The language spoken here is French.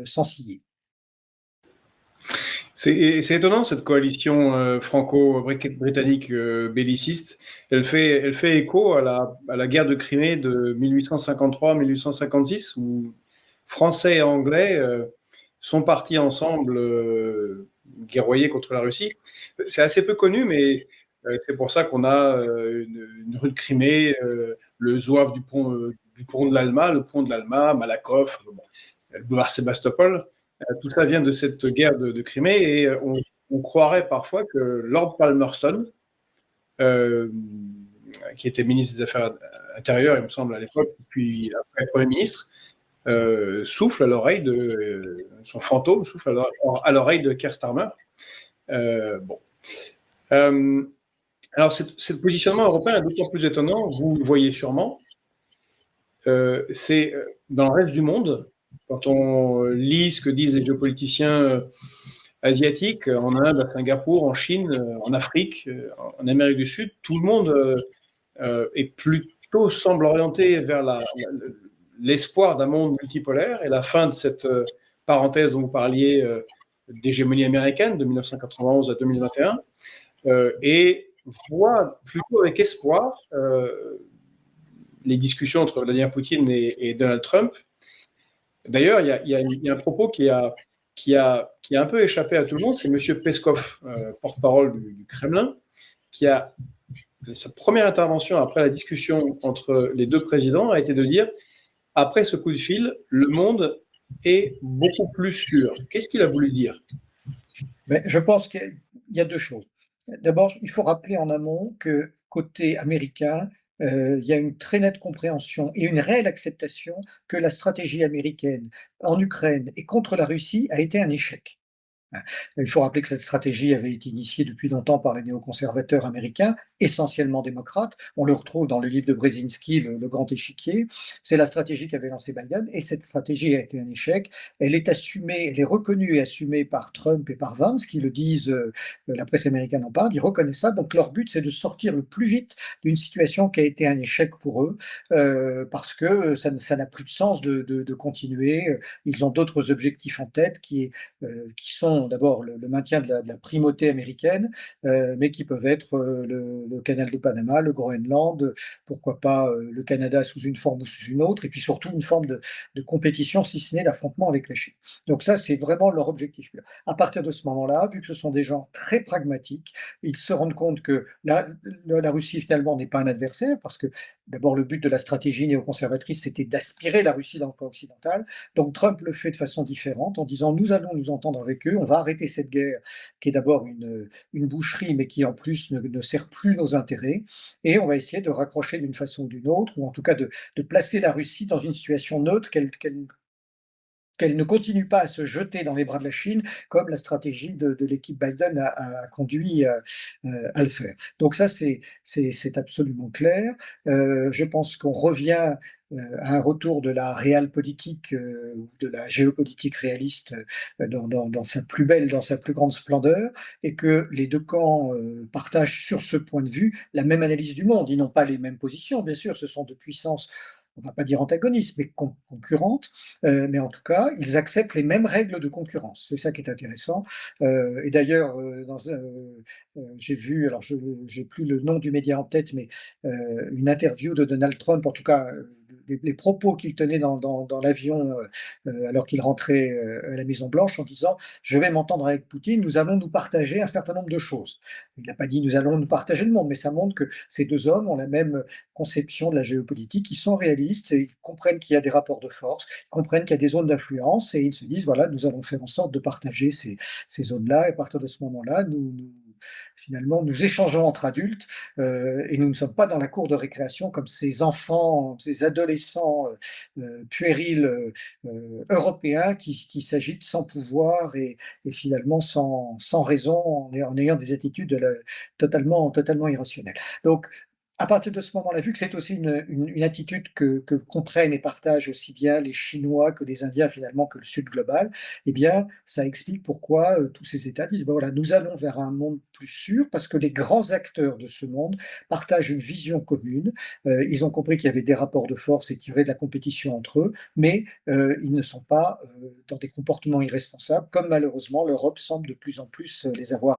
sans ciller. C'est étonnant cette coalition franco-britannique belliciste. Elle fait écho à la guerre de Crimée de 1853-1856 où Français et Anglais sont partis ensemble guerroyer contre la Russie. C'est assez peu connu, mais c'est pour ça qu'on a une rue de Crimée, le zouave du pont de l'Alma, le pont de l'Alma, Malakoff, le boulevard Sébastopol. Tout ça vient de cette guerre de Crimée et on croirait parfois que Lord Palmerston, qui était ministre des Affaires intérieures, il me semble, à l'époque, puis après Premier ministre, souffle à l'oreille de son fantôme, souffle à l'oreille de Keir Starmer. Bon. Alors, ce positionnement européen est d'autant plus étonnant, vous le voyez sûrement, c'est dans le reste du monde, quand on lit ce que disent les géopoliticiens asiatiques, en Inde, à Singapour, en Chine, en Afrique, en Amérique du Sud, tout le monde est plutôt semble orienté vers l'espoir d'un monde multipolaire et la fin de cette parenthèse dont vous parliez d'hégémonie américaine de 1991 à 2021 et voit plutôt avec espoir les discussions entre Vladimir Poutine et Donald Trump. D'ailleurs, il y a un propos qui a un peu échappé à tout le monde, c'est M. Peskov, porte-parole du Kremlin, qui a sa première intervention après la discussion entre les deux présidents a été de dire « Après ce coup de fil, le monde est beaucoup plus sûr ». Qu'est-ce qu'il a voulu dire? Je pense qu'il y a deux choses. D'abord, il faut rappeler en amont que côté américain, il y a une très nette compréhension et une réelle acceptation que la stratégie américaine en Ukraine et contre la Russie a été un échec. Il faut rappeler que cette stratégie avait été initiée depuis longtemps par les néoconservateurs américains, essentiellement démocrates. On le retrouve dans le livre de Brzezinski, le Grand Échiquier. C'est la stratégie qu'avait lancée Biden, et cette stratégie a été un échec. Elle est assumée, elle est reconnue et assumée par Trump et par Vance, qui le disent, la presse américaine en parle, ils reconnaissent ça. Donc leur but, c'est de sortir le plus vite d'une situation qui a été un échec pour eux, parce que ça n'a plus de sens de continuer. Ils ont d'autres objectifs en tête qui sont d'abord le maintien de la primauté américaine, mais qui peuvent être le canal de Panama, le Groenland, pourquoi pas le Canada sous une forme ou sous une autre, et puis surtout une forme de compétition, si ce n'est d'affrontement avec la Chine. Donc ça, c'est vraiment leur objectif. À partir de ce moment-là, vu que ce sont des gens très pragmatiques, ils se rendent compte que la Russie, finalement, n'est pas un adversaire, parce que d'abord, le but de la stratégie néoconservatrice, c'était d'aspirer la Russie dans le camp occidental. Donc Trump le fait de façon différente, en disant nous allons nous entendre avec eux, on va arrêter cette guerre qui est d'abord une boucherie, mais qui en plus ne sert plus nos intérêts, et on va essayer de raccrocher d'une façon ou d'une autre, ou en tout cas de placer la Russie dans une situation neutre, qu'elle ne continue pas à se jeter dans les bras de la Chine, comme la stratégie de l'équipe Biden a conduit à le faire. Donc ça, c'est absolument clair. Je pense qu'on revient à un retour de la realpolitik, de la géopolitique réaliste dans sa plus belle, dans sa plus grande splendeur, et que les deux camps partagent sur ce point de vue la même analyse du monde. Ils n'ont pas les mêmes positions, bien sûr, ce sont deux puissances, on ne va pas dire antagonistes, mais concurrentes, mais en tout cas, ils acceptent les mêmes règles de concurrence. C'est ça qui est intéressant. Et d'ailleurs, j'ai vu, alors je n'ai plus le nom du média en tête, mais une interview de Donald Trump, en tout cas, les propos qu'il tenait dans l'avion alors qu'il rentrait à la Maison-Blanche, en disant « Je vais m'entendre avec Poutine, nous allons nous partager un certain nombre de choses ». Il n'a pas dit « Nous allons nous partager le monde », mais ça montre que ces deux hommes ont la même conception de la géopolitique, ils sont réalistes, ils comprennent qu'il y a des rapports de force, ils comprennent qu'il y a des zones d'influence, et ils se disent « Voilà, nous allons faire en sorte de partager ces zones-là, et à partir de ce moment-là, finalement, nous échangeons entre adultes et nous ne sommes pas dans la cour de récréation comme ces enfants, ces adolescents puérils européens qui s'agitent sans pouvoir et finalement sans raison en ayant des attitudes totalement irrationnelles. Donc, À partir de ce moment-là, vu que c'est aussi une attitude que comprennent et partagent aussi bien les Chinois que les Indiens, finalement, que le Sud global, eh bien, ça explique pourquoi, tous ces États disent: «Ben, voilà, nous allons vers un monde plus sûr», parce que les grands acteurs de ce monde partagent une vision commune. Ils ont compris qu'il y avait des rapports de force et qu'il y aurait de la compétition entre eux, mais ils ne sont pas, dans des comportements irresponsables, comme malheureusement l'Europe semble de plus en plus, les avoir.